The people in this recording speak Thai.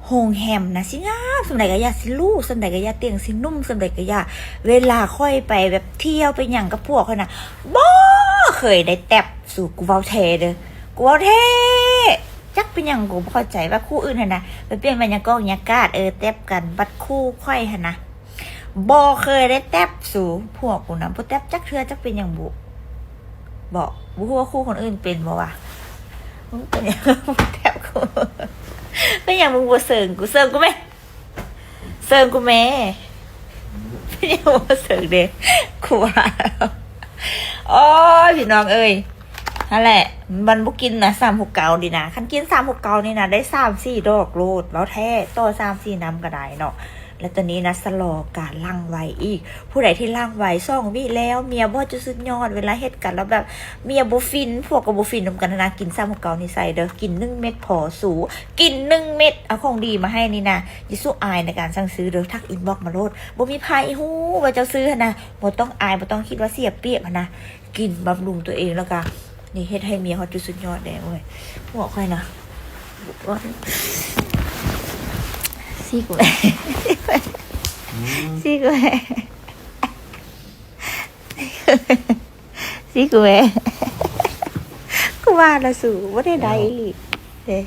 โฮงแฮมนะสิงามสำหรับกะยาสิลูสำหรับกะยาเตียงสินุ่มสำหรับกะยาเวลาค่อยไปแบบเที่ยวไปหยังกับพวกเขานะบ่เคยได้แตบสู่กูเว้าแท้เด้อกูเว้าแท้จักเป็นหยังกูบ่เข้าใจว่าคู่อื่นหั่นนะไปเปลี่ยนบรรยากาศแตบกันบัดคู่ค่อยหั่นนะบ่เคยได้แตบสู่พวกกูนะบ่แตบจักเทื่อจักเป็นหยังบ่บอกบ่ฮู้ว่าคู่คนอื่นเป็นบ่วะมึงเป็นหยังบ่แตบกูเป็นอย่างมึงบ่เสิร์งกูเสิร์งกูไหมเสิร์งกูแม่เป็นอย่างบ่เสิร์งเด้กูว่าโอ้ยพี่น้องเอ้ยนั่นแหละมันบ่กินนะ369ดีนะคันกิน369นี่นะได้3-4ดอกโลดแล้วแท้ต่อ3-4น้ำก็ได้เนาะแล้วตอนนี้นะสลอการล่างไวอีกผู้ใดที่ล่างไว2 วิแล้วเมียบ่จะสุดยอดเวลาเฮ็ดกันแล้วแบบเมียบ่ฟินพวกก็บ่ฟินนำกันนะกิน369นี่ใส่เด้อกิน1 เม็ดพอสูกิน1 เม็ดเอาของดีมาให้นี่นะอย่าสู้อายในการสั่งซื้อเด้อทักอินบ็อกซ์มาโลดบ่มีไผฮู้ว่าเจ้าซื้อหั่นนะบ่ต้องอายบ่ต้องคิดว่าเสียเปรียบหั่นนะกินบำรุงตัวเองแล้วก็นี่เฮ็ดให้เมียเขาจุดสุดยอดแด้โอ้ยหัวค่อยนะซีกูแม่ซีกูแม่ซีกูแม่กูว่าละสู่ว่าได้ใดอีกเด้